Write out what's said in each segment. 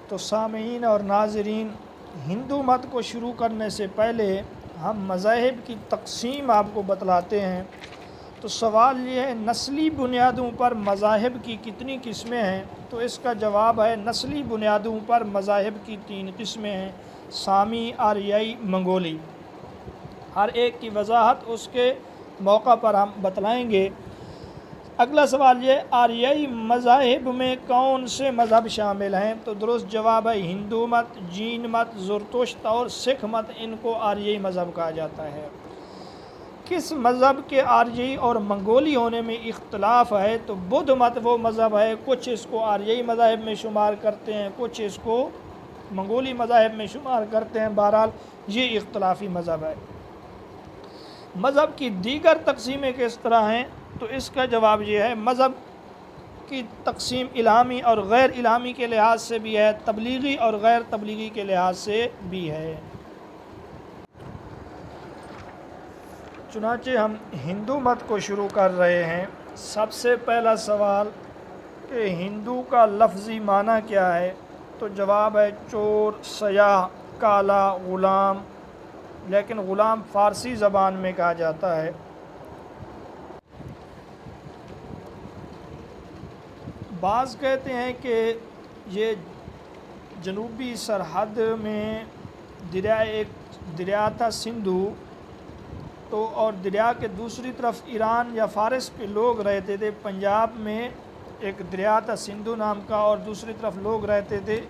تو سامعین اور ناظرین، ہندو مت کو شروع کرنے سے پہلے ہم مذاہب کی تقسیم آپ کو بتلاتے ہیں۔ تو سوال یہ ہے، نسلی بنیادوں پر مذاہب کی کتنی قسمیں ہیں؟ تو اس کا جواب ہے، نسلی بنیادوں پر مذاہب کی 3 قسمیں ہیں: سامی، آریائی، منگولی۔ ہر ایک کی وضاحت اس کے موقع پر ہم بتلائیں گے۔ اگلا سوال یہ، آریائی مذاہب میں کون سے مذہب شامل ہیں؟ تو درست جواب ہے ہندو مت، جین مت، زرتشت اور سکھ مت، ان کو آریائی مذہب کہا جاتا ہے۔ کس مذہب کے آریائی اور منگولی ہونے میں اختلاف ہے؟ تو بدھ مت وہ مذہب ہے، کچھ اس کو آریائی مذاہب میں شمار کرتے ہیں، کچھ اس کو منگولی مذاہب میں شمار کرتے ہیں۔ بہرحال یہ اختلافی مذہب ہے۔ مذہب کی دیگر تقسیمیں کس طرح ہیں؟ تو اس کا جواب یہ ہے، مذہب کی تقسیم الہامی اور غیر الہامی کے لحاظ سے بھی ہے، تبلیغی اور غیر تبلیغی کے لحاظ سے بھی ہے۔ چنانچہ ہم ہندو مت کو شروع کر رہے ہیں۔ سب سے پہلا سوال کہ ہندو کا لفظی معنی کیا ہے؟ تو جواب ہے چور، سیاح، کالا، غلام، لیکن غلام فارسی زبان میں کہا جاتا ہے۔ بعض کہتے ہیں کہ یہ جنوبی سرحد میں دریا تھا سندھو، تو اور دریا کے دوسری طرف ایران یا فارس کے لوگ رہتے تھے۔ پنجاب میں ایک دریا تھا سندھو نام کا، اور دوسری طرف لوگ رہتے تھے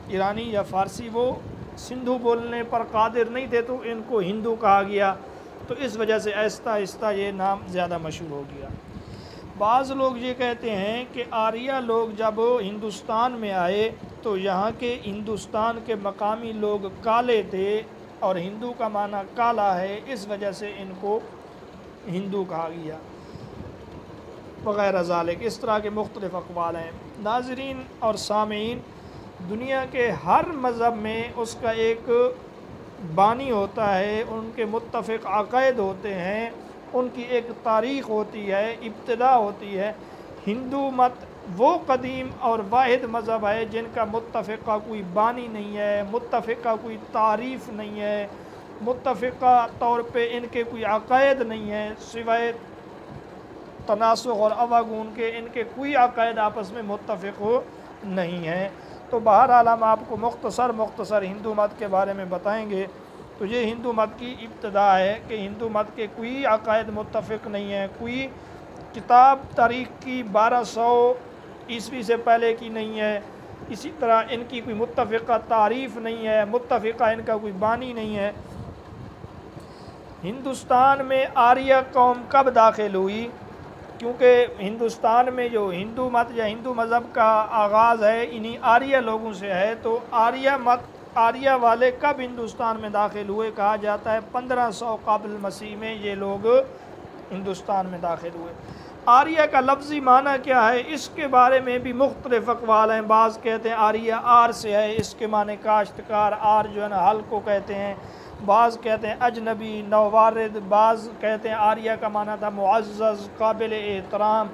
ایرانی یا فارسی، وہ سندھو بولنے پر قادر نہیں تھے، تو ان کو ہندو کہا گیا، تو اس وجہ سے آہستہ آہستہ یہ نام زیادہ مشہور ہو گیا۔ بعض لوگ یہ کہتے ہیں کہ آریہ لوگ جب ہندوستان میں آئے تو یہاں کے ہندوستان کے مقامی لوگ کالے تھے، اور ہندو کا معنی کالا ہے، اس وجہ سے ان کو ہندو کہا گیا، وغیرہ ذالک۔ اس طرح کے مختلف اقوال ہیں۔ ناظرین اور سامعین، دنیا کے ہر مذہب میں اس کا ایک بانی ہوتا ہے، ان کے متفق عقائد ہوتے ہیں، ان کی ایک تاریخ ہوتی ہے، ابتدا ہوتی ہے۔ ہندو مت وہ قدیم اور واحد مذہب ہے جن کا متفقہ کوئی بانی نہیں ہے، متفقہ کوئی تعریف نہیں ہے، متفقہ طور پہ ان کے کوئی عقائد نہیں ہیں، سوائے تناسخ اور اواگون کے ان کے کوئی عقائد آپس میں متفق نہیں ہیں۔ تو بہرحال ہم آپ کو مختصر ہندو مت کے بارے میں بتائیں گے۔ تو یہ ہندو مت کی ابتدا ہے کہ ہندو مت کے کوئی عقائد متفق نہیں ہیں، کوئی کتاب تاریخ کی 1200 عیسوی سے پہلے کی نہیں ہے، اسی طرح ان کی کوئی متفقہ تعریف نہیں ہے، متفقہ ان کا کوئی بانی نہیں ہے۔ ہندوستان میں آریہ قوم کب داخل ہوئی؟ کیونکہ ہندوستان میں جو ہندو مت یا ہندو مذہب کا آغاز ہے انہی آریہ لوگوں سے ہے، تو آریہ والے کب ہندوستان میں داخل ہوئے؟ کہا جاتا ہے 1500 قبل مسیح میں یہ لوگ ہندوستان میں داخل ہوئے۔ آریہ کا لفظی معنی کیا ہے؟ اس کے بارے میں بھی مختلف اقوال ہیں۔ بعض کہتے ہیں آریہ آر سے ہے، اس کے معنی کاشتکار، آر جو ہے نا ہل کو کہتے ہیں۔ بعض کہتے ہیں اجنبی، نووارد۔ بعض کہتے ہیں آریہ کا معنی تھا معزز، قابل احترام۔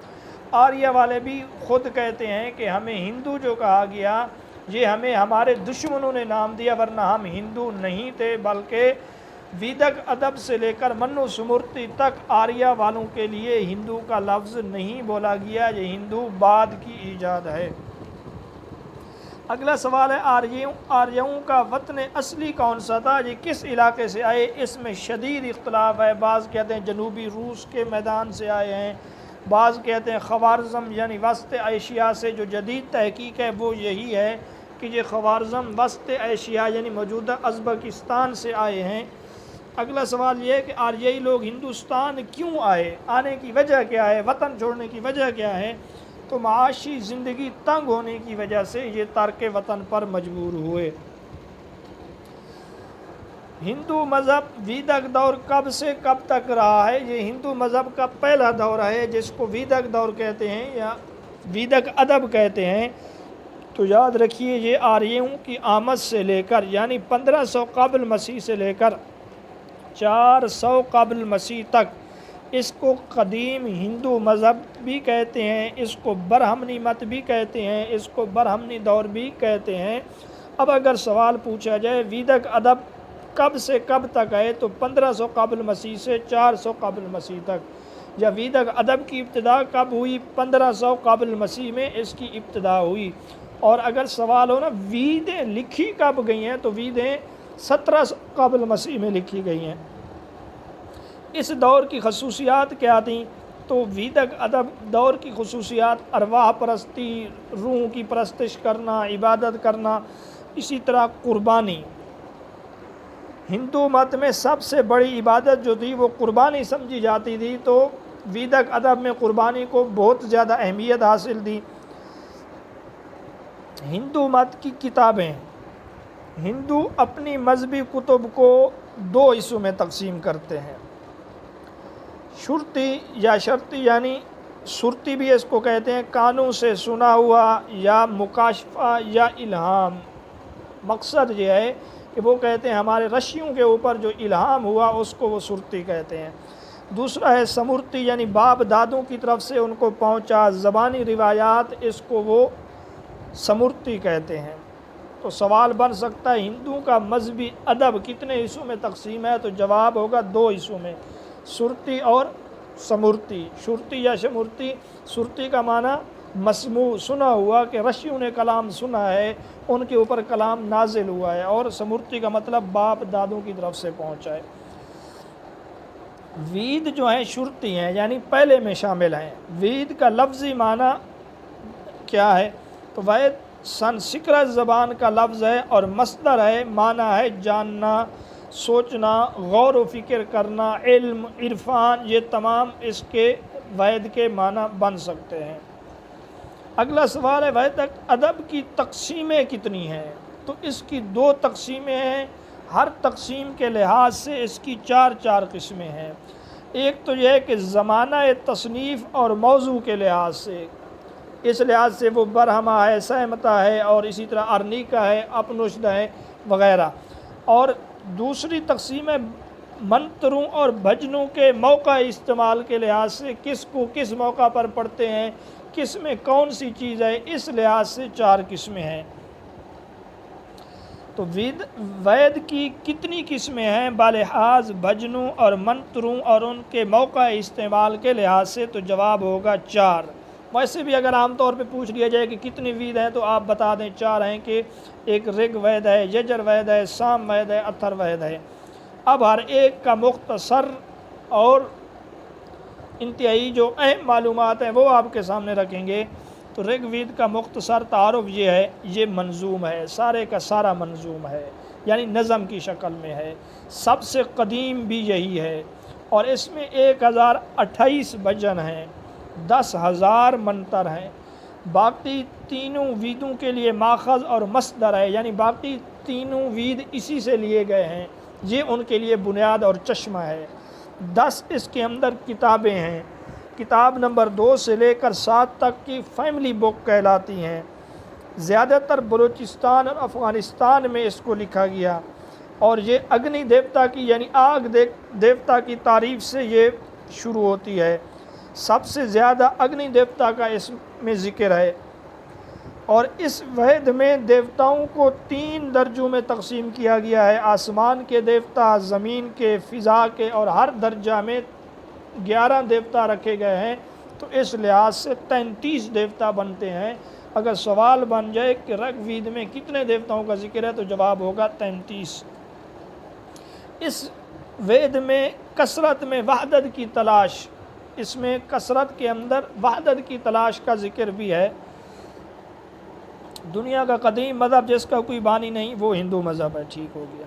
آریہ والے بھی خود کہتے ہیں کہ ہمیں ہندو جو کہا گیا یہ ہمیں ہمارے دشمنوں نے نام دیا، ورنہ ہم ہندو نہیں تھے، بلکہ ویدک ادب سے لے کر منو سمرتی تک آریہ والوں کے لیے ہندو کا لفظ نہیں بولا گیا، یہ ہندو بعد کی ایجاد ہے۔ اگلا سوال ہے، آریوں کا وطن اصلی کون سا تھا؟ یہ کس علاقے سے آئے؟ اس میں شدید اختلاف ہے۔ بعض کہتے ہیں جنوبی روس کے میدان سے آئے ہیں، بعض کہتے ہیں خوارزم یعنی وسط ایشیا سے۔ جو جدید تحقیق ہے وہ یہی ہے کہ یہ خوارزم وسط ایشیا یعنی موجودہ ازبکستان سے آئے ہیں۔ اگلا سوال یہ ہے کہ آریائی لوگ ہندوستان کیوں آئے؟ آنے کی وجہ کیا ہے؟ وطن چھوڑنے کی وجہ کیا ہے؟ تو معاشی زندگی تنگ ہونے کی وجہ سے یہ ترک وطن پر مجبور ہوئے۔ ہندو مذہب ویدک دور کب سے کب تک رہا ہے؟ یہ ہندو مذہب کا پہلا دور ہے جس کو ویدک دور کہتے ہیں یا ویدک ادب کہتے ہیں۔ تو یاد رکھیے یہ آریوں کی آمد سے لے کر یعنی 1500 قبل مسیح سے لے کر 400 قبل مسیح تک اس کو قدیم ہندو مذہب بھی کہتے ہیں، اس کو برہمنی مت بھی کہتے ہیں، اس کو برہمنی دور بھی کہتے ہیں۔ اب اگر سوال پوچھا جائے ویدک ادب کب سے کب تک ہے، تو 1500 قبل مسیح سے 400 قبل مسیح تک۔ یا ویدک ادب کی ابتدا کب ہوئی؟ 1500 قبل مسیح میں اس کی ابتدا ہوئی۔ اور اگر سوال ہو نا ویدیں لکھی کب گئی ہیں، تو ویدیں 1700 قبل مسیح میں لکھی گئی ہیں۔ اس دور کی خصوصیات کیا تھیں؟ تو ویدک ادب دور کی خصوصیات ارواح پرستی، روح کی پرستش کرنا، عبادت کرنا، اسی طرح قربانی۔ ہندو مت میں سب سے بڑی عبادت جو تھی وہ قربانی سمجھی جاتی تھی، تو ویدک ادب میں قربانی کو بہت زیادہ اہمیت حاصل تھی۔ ہندو مت کی کتابیں، ہندو اپنی مذہبی کتب کو 2 حصوں میں تقسیم کرتے ہیں، شرطی یا شرطی، یعنی سرتی بھی اس کو کہتے ہیں، کانوں سے سنا ہوا یا مکاشفہ یا الہام۔ مقصد یہ ہے کہ وہ کہتے ہیں ہمارے رشیوں کے اوپر جو الہام ہوا اس کو وہ سرتی کہتے ہیں۔ دوسرا ہے سمرتی، یعنی باپ دادوں کی طرف سے ان کو پہنچا زبانی روایات، اس کو وہ سمرتی کہتے ہیں۔ تو سوال بن سکتا ہے ہندوؤں کا مذہبی ادب کتنے حصوں میں تقسیم ہے؟ تو جواب ہوگا 2 حصوں میں، سرتی اور سمرتی۔ شرطی یا شمرتی، سرتی کا معنی مسموع، سنا ہوا، کہ رشیوں نے کلام سنا ہے، ان کے اوپر کلام نازل ہوا ہے، اور سمرتی کا مطلب باپ دادوں کی طرف سے پہنچا ہے۔ وید جو ہیں شرطی ہیں، یعنی پہلے میں شامل ہیں۔ وید کا لفظی معنی کیا ہے؟ تو وید سنسکرت زبان کا لفظ ہے اور مصدر ہے، معنی ہے جاننا، سوچنا، غور و فکر کرنا، علم، عرفان، یہ تمام اس کے وید کے معنی بن سکتے ہیں۔ اگلا سوال ہے ویدک ادب کی تقسیمیں کتنی ہیں؟ تو اس کی 2 تقسیمیں ہیں، ہر تقسیم کے لحاظ سے اس کی 4 قسمیں ہیں۔ ایک تو یہ ہے کہ زمانہ تصنیف اور موضوع کے لحاظ سے، اس لحاظ سے وہ برہمہ ہے، سہمتا ہے، اور اسی طرح ارنیکا ہے، اپنشد ہے وغیرہ۔ اور دوسری تقسیم ہے منتروں اور بھجنوں کے موقع استعمال کے لحاظ سے، کس کو کس موقع پر پڑھتے ہیں، کس میں کون سی چیز ہے، اس لحاظ سے 4 قسمیں ہیں۔ تو وید کی کتنی قسمیں ہیں بلحاظ بھجنوں اور منتروں اور ان کے موقع استعمال کے لحاظ سے؟ تو جواب ہوگا 4۔ ویسے بھی اگر عام طور پہ پوچھ لیا جائے کہ کتنی وید ہیں تو آپ بتا دیں 4 ہیں، کہ ایک رگ وید ہے، یجر وید ہے، سام وید ہے، اتھر وید ہے۔ اب ہر ایک کا مختصر اور انتہائی جو اہم معلومات ہیں وہ آپ کے سامنے رکھیں گے۔ تو رگ وید کا مختصر تعارف یہ ہے، یہ منظوم ہے، سارے کا سارا منظوم ہے، یعنی نظم کی شکل میں ہے، سب سے قدیم بھی یہی ہے، اور اس میں 1028 بھجن ہیں، 10,000 منتر ہیں۔ باقی تینوں ویدوں کے لیے ماخذ اور مصدر ہے، یعنی باقی تینوں وید اسی سے لیے گئے ہیں، یہ ان کے لیے بنیاد اور چشمہ ہے۔ 10 اس کے اندر کتابیں ہیں، کتاب نمبر 2 سے لے کر 7 تک کی فیملی بک کہلاتی ہیں۔ زیادہ تر بلوچستان اور افغانستان میں اس کو لکھا گیا، اور یہ اگنی دیوتا کی، یعنی آگ دیوتا کی تعریف سے یہ شروع ہوتی ہے۔ سب سے زیادہ اگنی دیوتا کا اس میں ذکر ہے، اور اس وید میں دیوتاؤں کو 3 درجوں میں تقسیم کیا گیا ہے، آسمان کے دیوتا، زمین کے، فضا کے، اور ہر درجہ میں 11 دیوتا رکھے گئے ہیں۔ تو اس لحاظ سے 33 دیوتا بنتے ہیں۔ اگر سوال بن جائے کہ رگ وید میں کتنے دیوتاؤں کا ذکر ہے تو جواب ہوگا 33۔ اس وید میں کثرت میں وحدت کی تلاش، اس میں کثرت کے اندر وحدت کی تلاش کا ذکر بھی ہے۔ دنیا کا قدیم مذہب جس کا کوئی بانی نہیں وہ ہندو مذہب ہے۔ ٹھیک ہو گیا۔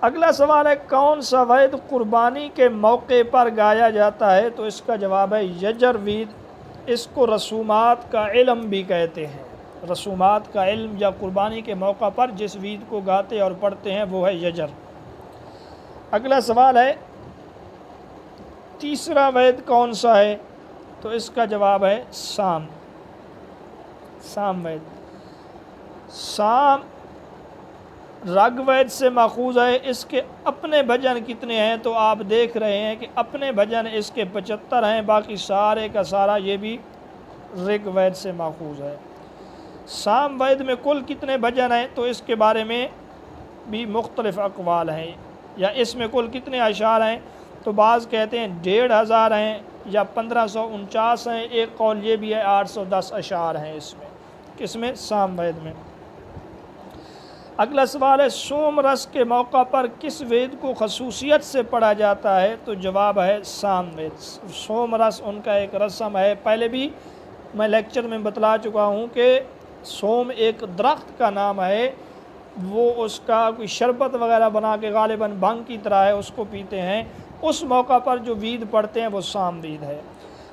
اگلا سوال ہے کون سا وید قربانی کے موقع پر گایا جاتا ہے؟ تو اس کا جواب ہے یجر وید۔ اس کو رسومات کا علم بھی کہتے ہیں۔ رسومات کا علم یا قربانی کے موقع پر جس وید کو گاتے اور پڑھتے ہیں وہ ہے یجر۔ اگلا سوال ہے تیسرا وید کون سا ہے؟ تو اس کا جواب ہے سام۔ سام وید۔ سام رگ وید سے ماخوذ ہے، اس کے اپنے بھجن کتنے ہیں تو آپ دیکھ رہے ہیں کہ اپنے بھجن اس کے 75 ہیں، باقی سارے کا سارا یہ بھی رگ وید سے ماخوذ ہے۔ سام وید میں کل کتنے بھجن ہیں تو اس کے بارے میں بھی مختلف اقوال ہیں، یا اس میں کل کتنے اشعار ہیں تو بعض کہتے ہیں 1500 ہیں یا 1549 ہیں، ایک قول یہ بھی ہے 810 اشعار ہیں اس میں، کس میں؟ سام وید میں۔ اگلا سوال ہے سوم رس کے موقع پر کس وید کو خصوصیت سے پڑھا جاتا ہے تو جواب ہے سام وید۔ سوم رس ان کا ایک رسم ہے، پہلے بھی میں لیکچر میں بتلا چکا ہوں کہ سوم ایک درخت کا نام ہے، وہ اس کا کوئی شربت وغیرہ بنا کے غالباً بھنگ کی طرح ہے، اس کو پیتے ہیں، اس موقع پر جو وید پڑھتے ہیں وہ سام وید ہے۔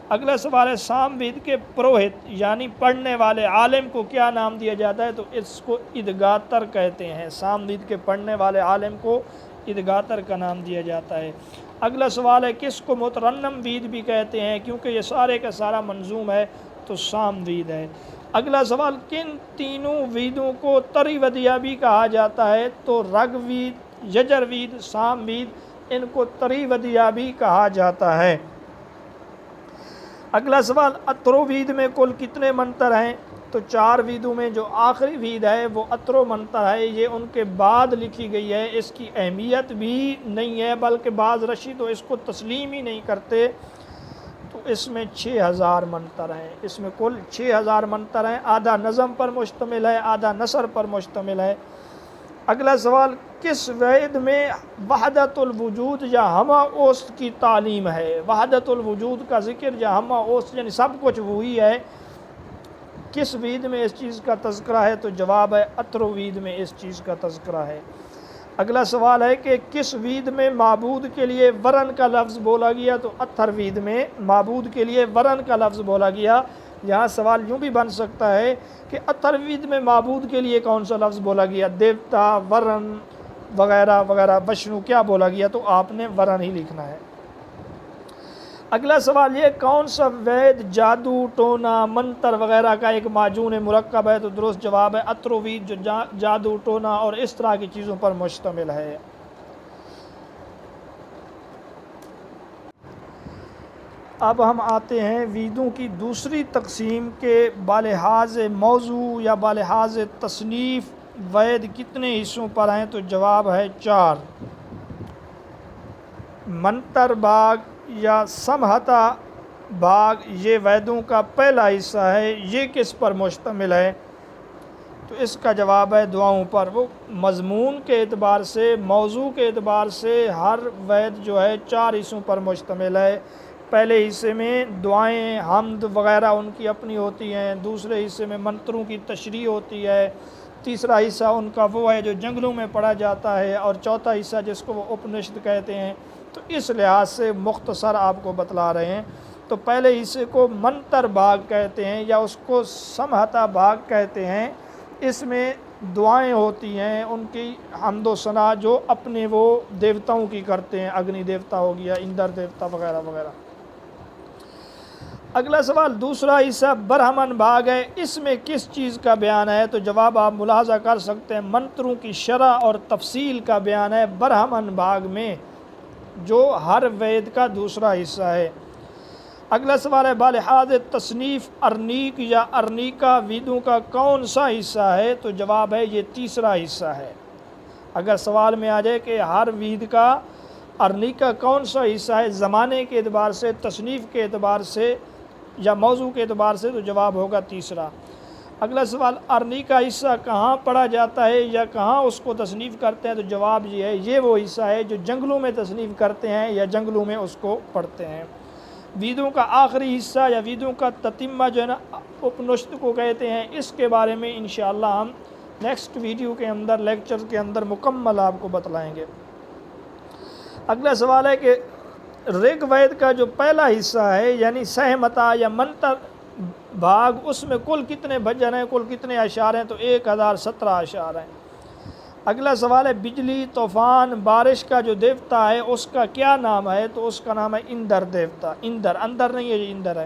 اگلا سوال ہے سام وید کے پروہت یعنی پڑھنے والے عالم کو کیا نام دیا جاتا ہے تو اس کو ادگاتر کہتے ہیں۔ سام وید کے پڑھنے والے عالم کو ادگاتر کا نام دیا جاتا ہے۔ اگلا سوال ہے کس کو مترنم وید بھی کہتے ہیں کیونکہ یہ سارے کا سارا منظوم ہے تو سام وید ہے۔ اگلا سوال کن تینوں ویدوں کو تری ودیا بھی کہا جاتا ہے تو رگ وید، یجر وید، سام وید، ان کو تری ودیا بھی کہا جاتا ہے۔ اگلا سوال اترو وید میں کل کتنے منتر ہیں تو 4 ویدوں میں جو آخری وید ہے وہ اترو منتر ہے، یہ ان کے بعد لکھی گئی ہے، اس کی اہمیت بھی نہیں ہے بلکہ بعض رشی تو اس کو تسلیم ہی نہیں کرتے، تو اس میں 6000 منتر ہیں، اس میں کل 6000 منتر ہیں، آدھا نظم پر مشتمل ہے، آدھا نثر پر مشتمل ہے۔ اگلا سوال کس وید میں وحدت الوجود یا ہمہ اوست کی تعلیم ہے؟ وحدت الوجود کا ذکر یا ہمہ اوست یعنی سب کچھ وہی ہے، کس وید میں اس چیز کا تذکرہ ہے تو جواب ہے اترو وید میں اس چیز کا تذکرہ ہے۔ اگلا سوال ہے کہ کس وید میں معبود کے لیے ورن کا لفظ بولا گیا تو اتھر وید میں معبود کے لیے ورن کا لفظ بولا گیا۔ یہاں سوال یوں بھی بن سکتا ہے کہ اتھر وید میں معبود کے لیے کون سا لفظ بولا گیا، دیوتا، ورن وغیرہ وغیرہ، وشنو کیا بولا گیا تو آپ نے ورن ہی لکھنا ہے۔ اگلا سوال یہ کون سا وید جادو، ٹونا، منتر وغیرہ کا ایک معجون مرکب ہے تو درست جواب ہے اترو وید، جو جادو، ٹونا اور اس طرح کی چیزوں پر مشتمل ہے۔ اب ہم آتے ہیں ویدوں کی دوسری تقسیم کے بالحاظ موضوع یا بالحاظ تصنیف وید کتنے حصوں پر ہیں تو جواب ہے 4۔ منتر بھاگ یا سمہتا بھاگ یہ ویدوں کا پہلا حصہ ہے، یہ کس پر مشتمل ہے تو اس کا جواب ہے دعاؤں پر۔ وہ مضمون کے اعتبار سے، موضوع کے اعتبار سے ہر وید جو ہے 4 حصوں پر مشتمل ہے۔ پہلے حصے میں دعائیں، حمد وغیرہ ان کی اپنی ہوتی ہیں، دوسرے حصے میں منتروں کی تشریح ہوتی ہے، تیسرا حصہ ان کا وہ ہے جو جنگلوں میں پڑھا جاتا ہے، اور چوتھا حصہ جس کو وہ اپنشد کہتے ہیں۔ تو اس لحاظ سے مختصر آپ کو بتلا رہے ہیں۔ تو پہلے حصے کو منتر بھاگ کہتے ہیں یا اس کو سمہتا بھاگ کہتے ہیں، اس میں دعائیں ہوتی ہیں، ان کی حمد و ثنا جو اپنے وہ دیوتاؤں کی کرتے ہیں، اگنی دیوتا ہو گیا، اندر دیوتا وغیرہ وغیرہ۔ اگلا سوال دوسرا حصہ برہمن بھاگ ہے، اس میں کس چیز کا بیان ہے تو جواب آپ ملاحظہ کر سکتے ہیں منتروں کی شرح اور تفصیل کا بیان ہے برہمن بھاگ میں، جو ہر وید کا دوسرا حصہ ہے۔ اگلا سوال ہے بالحاظ تصنیف ارنیک یا ارنیکا ویدوں کا کون سا حصہ ہے تو جواب ہے یہ تیسرا حصہ ہے۔ اگر سوال میں آ جائے کہ ہر وید کا ارنیکا کون سا حصہ ہے زمانے کے اعتبار سے، تصنیف کے اعتبار سے یا موضوع کے اعتبار سے تو جواب ہوگا تیسرا۔ اگلا سوال ارنیکا حصہ کہاں پڑھا جاتا ہے یا کہاں اس کو تصنیف کرتے ہیں تو جواب یہ ہے یہ وہ حصہ ہے جو جنگلوں میں تصنیف کرتے ہیں یا جنگلوں میں اس کو پڑھتے ہیں۔ ویدوں کا آخری حصہ یا ویدوں کا تتمہ جو ہے نا اپنشد کو کہتے ہیں، اس کے بارے میں انشاءاللہ ہم نیکسٹ ویڈیو کے اندر، لیکچر کے اندر مکمل آپ کو بتلائیں گے۔ اگلا سوال ہے کہ رگ وید کا جو پہلا حصہ ہے یعنی سہمتا یا منتر بھاگ، اس میں کل کتنے بھجن ہیں، کل کتنے اشعار ہیں تو 1017 اشعار ہیں۔ اگلا سوال ہے بجلی، طوفان، بارش کا جو دیوتا ہے اس کا کیا نام ہے تو اس کا نام ہے اندر دیوتا، اندر، اندر نہیں ہے، یہ اندر ہے۔